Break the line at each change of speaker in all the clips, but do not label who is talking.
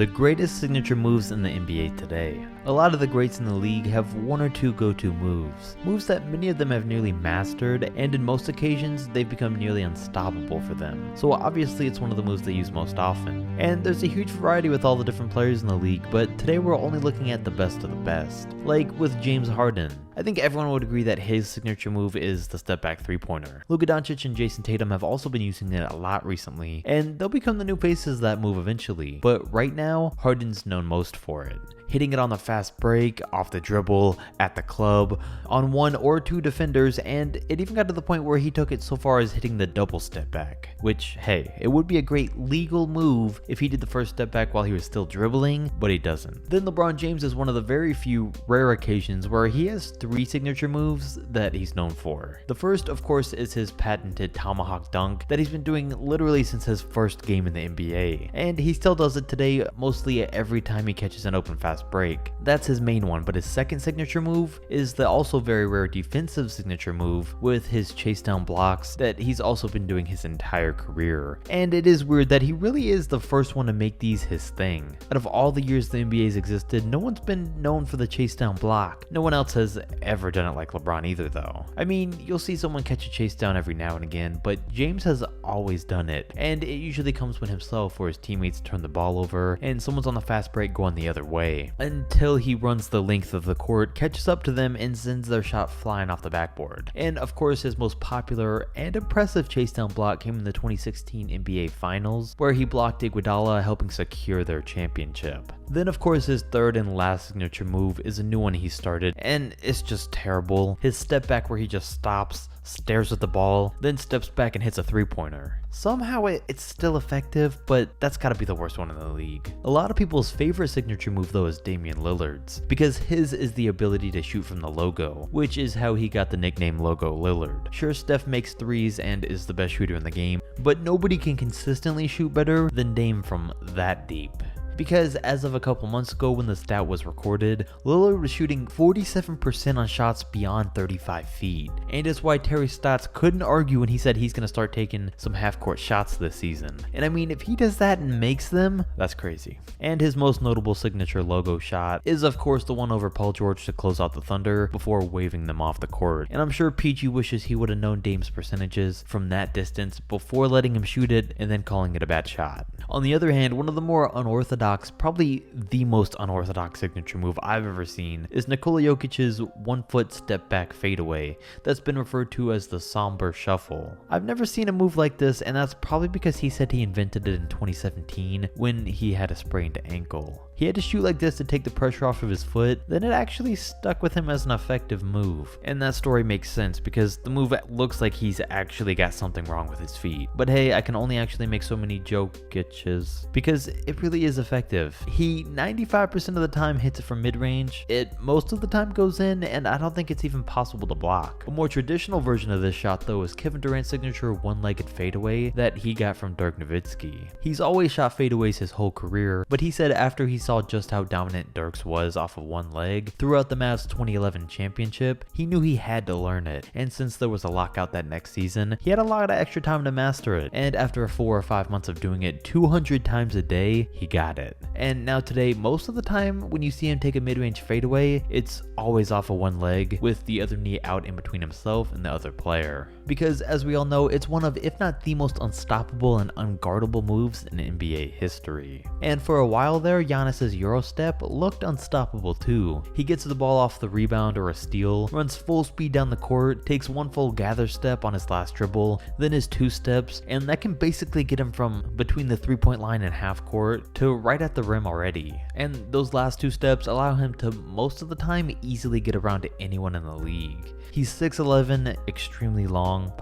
The greatest signature moves in the NBA today. A lot of the greats in the league have one or two go-to moves that many of them have nearly mastered, and in most occasions they've become nearly unstoppable for them. So obviously it's one of the moves they use most often. And there's a huge variety with all the different players in the league, but today we're only looking at the best of the best. Like with James Harden. I think everyone would agree that his signature move is the step back three-pointer. Luka Doncic and Jason Tatum have also been using it a lot recently, and they'll become the new faces of that move eventually. But right now, Harden's known most for it. Hitting it on the fast break, off the dribble, at the club, on one or two defenders, and it even got to the point where he took it so far as hitting the double step back. Which, hey, it would be a great legal move if he did the first step back while he was still dribbling, but he doesn't. Then LeBron James is one of the very few rare occasions where he has three signature moves that he's known for. The first, of course, is his patented Tomahawk Dunk that he's been doing literally since his first game in the NBA. And he still does it today, mostly every time he catches an open fast break. That's his main one, but his second signature move is the also very rare defensive signature move with his chase down blocks that he's also been doing his entire career. And it is weird that he really is the first one to make these his thing. Out of all the years the NBA's existed, no one's been known for the chase down block. No one else has ever done it like LeBron either though. I mean, you'll see someone catch a chase down every now and again, but James has always done it. And it usually comes when himself or his teammates turn the ball over and someone's on the fast break going the other way. Until he runs the length of the court, catches up to them, and sends their shot flying off the backboard. And of course, his most popular and impressive chase down block came in the 2016 NBA Finals, where he blocked Iguodala, helping secure their championship. Then of course, his third and last signature move is a new one he started, and it's just terrible. His step back where he just stops, stares at the ball, then steps back and hits a three-pointer. Somehow it's still effective, but that's gotta be the worst one in the league. A lot of people's favorite signature move though is Damian Lillard's, because his is the ability to shoot from the logo, which is how he got the nickname Logo Lillard. Sure, Steph makes threes and is the best shooter in the game, but nobody can consistently shoot better than Dame from that deep. Because as of a couple months ago when the stat was recorded, Lillard was shooting 47% on shots beyond 35 feet. And it's why Terry Stotts couldn't argue when he said he's going to start taking some half-court shots this season. And I mean, if he does that and makes them, that's crazy. And his most notable signature logo shot is of course the one over Paul George to close out the Thunder before waving them off the court. And I'm sure PG wishes he would have known Dame's percentages from that distance before letting him shoot it and then calling it a bad shot. On the other hand, one of the more unorthodox, probably the most unorthodox signature move I've ever seen is Nikola Jokich's 1-foot step back fadeaway that's been referred to as the somber shuffle. I've never seen a move like this, and that's probably because he said he invented it in 2017 when he had a sprained ankle. He had to shoot like this to take the pressure off of his foot, then it actually stuck with him as an effective move. And that story makes sense because the move looks like he's actually got something wrong with his feet. But hey, I can only actually make so many Jokiches because it really is effective. He 95% of the time hits it from mid-range, it most of the time goes in, and I don't think it's even possible to block. A more traditional version of this shot though is Kevin Durant's signature one-legged fadeaway that he got from Dirk Nowitzki. He's always shot fadeaways his whole career, but he said after he saw just how dominant Dirk's was off of one leg throughout the Mavs 2011 championship, he knew he had to learn it, and since there was a lockout that next season, he had a lot of extra time to master it, and after 4 or 5 months of doing it 200 times a day, he got it. And now today, most of the time when you see him take a mid-range fadeaway, it's always off of one leg with the other knee out in between himself and the other player. Because as we all know, it's one of, if not the most unstoppable and unguardable moves in NBA history. And for a while there, Giannis's Eurostep looked unstoppable too. He gets the ball off the rebound or a steal, runs full speed down the court, takes one full gather step on his last dribble, then his 2 steps, and that can basically get him from between the 3-point line and half court to right at the rim already. And those last 2 steps allow him to most of the time easily get around to anyone in the league. He's 6'11", extremely long,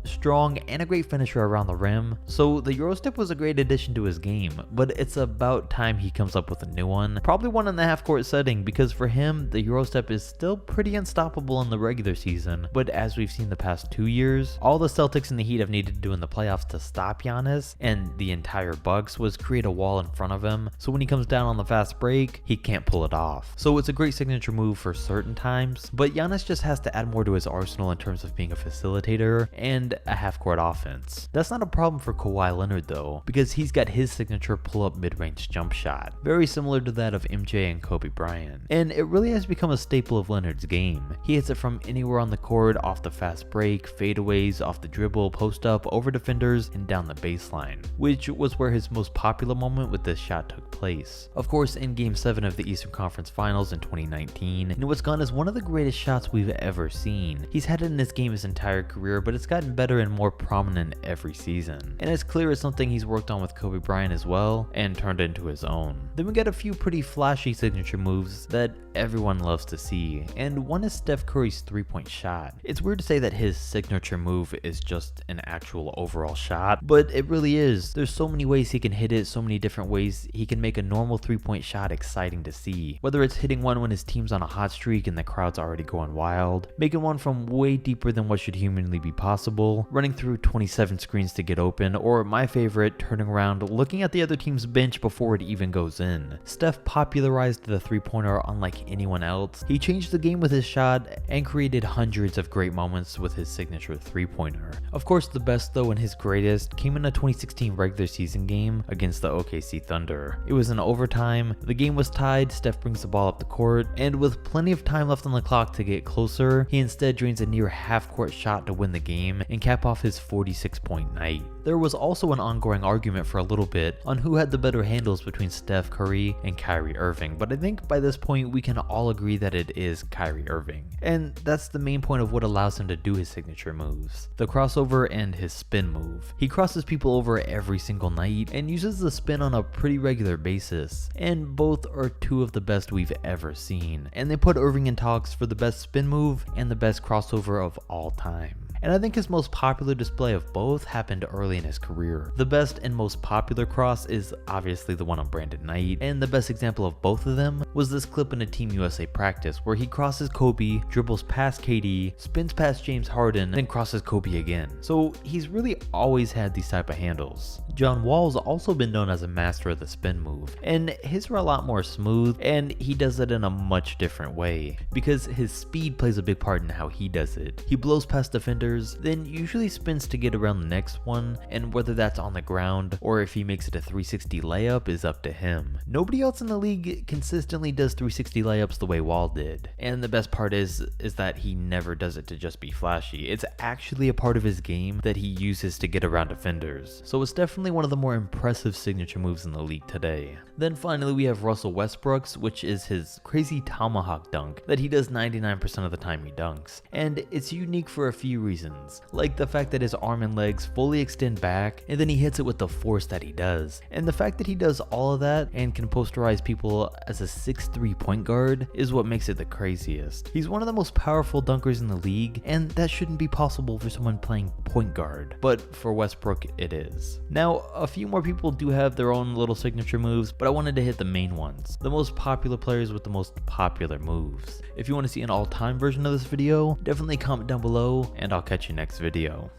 strong, and a great finisher around the rim, so the Eurostep was a great addition to his game, but it's about time he comes up with a new one, probably one in the half-court setting, because for him, the Eurostep is still pretty unstoppable in the regular season, but as we've seen the past 2 years, all the Celtics and the Heat have needed to do in the playoffs to stop Giannis, and the entire Bucks, was create a wall in front of him him, so when he comes down on the fast break, he can't pull it off. So it's a great signature move for certain times, but Giannis just has to add more to his arsenal in terms of being a facilitator and a half-court offense. That's not a problem for Kawhi Leonard though, because he's got his signature pull-up mid-range jump shot, very similar to that of MJ and Kobe Bryant, and it really has become a staple of Leonard's game. He hits it from anywhere on the court, off the fast break, fadeaways, off the dribble, post-up, over defenders, and down the baseline, which was where his most popular moment with this shot took place. Of course, in Game 7 of the Eastern Conference Finals in 2019, and it was gone as one of the greatest shots we've ever seen. He's had it in this game his entire career, but it's gotten better and more prominent every season. And it's clear it's something he's worked on with Kobe Bryant as well, and turned into his own. Then we got a few pretty flashy signature moves that everyone loves to see, and one is Steph Curry's three-point shot. It's weird to say that his signature move is just an actual overall shot, but it really is. There's so many ways he can hit it, so many different ways he can make a normal three-point shot exciting to see. Whether it's hitting one when his team's on a hot streak and the crowd's already going wild, making one from way deeper than what should humanly be possible, running through 27 screens to get open, or my favorite, turning around, looking at the other team's bench before it even goes in. Steph popularized the three-pointer unlike anyone else. He changed the game with his shot and created hundreds of great moments with his signature three-pointer. Of course, the best though and his greatest came in a 2016 regular season game against the OKC Thunder. It was in overtime, the game was tied, Steph brings the ball up the court, and with plenty of time left on the clock to get closer, he instead drains a near half-court shot to win the game and cap off his 46-point night. There was also an ongoing argument for a little bit on who had the better handles between Steph Curry and Kyrie Irving, but I think by this point we can all agree that it is Kyrie Irving. And that's the main point of what allows him to do his signature moves, the crossover and his spin move. He crosses people over every single night and uses the spin on a pretty regular basis, and both are two of the best we've ever seen, and they put Irving in talks for the best spin move and the best crossover of all time. And I think his most popular display of both happened early in his career. The best and most popular cross is obviously the one on Brandon Knight, and the best example of both of them was this clip in a Team USA practice where he crosses Kobe, dribbles past KD, spins past James Harden, then crosses Kobe again. So he's really always had these type of handles. John Wall's also been known as a master of the spin move, and his are a lot more smooth, and he does it in a much different way because his speed plays a big part in how he does it. He blows past defenders, then usually spins to get around the next one, and whether that's on the ground or if he makes it a 360 layup is up to him. Nobody else in the league consistently does 360 layups the way Wall did, and the best part is that he never does it to just be flashy. It's actually a part of his game that he uses to get around defenders, so it's definitely one of the more impressive signature moves in the league today. Then finally we have Russell Westbrook's, which is his crazy Tomahawk Dunk that he does 99% of the time he dunks, and it's unique for a few reasons, like the fact that his arm and legs fully extend back and then he hits it with the force that he does, and the fact that he does all of that and can posterize people as a 6'3" point guard is what makes it the craziest. He's one of the most powerful dunkers in the league, and that shouldn't be possible for someone playing point guard, but for Westbrook it is. Now a few more people do have their own little signature moves, but I wanted to hit the main ones, the most popular players with the most popular moves. If you want to see an all-time version of this video, definitely comment down below and I'll catch you next video.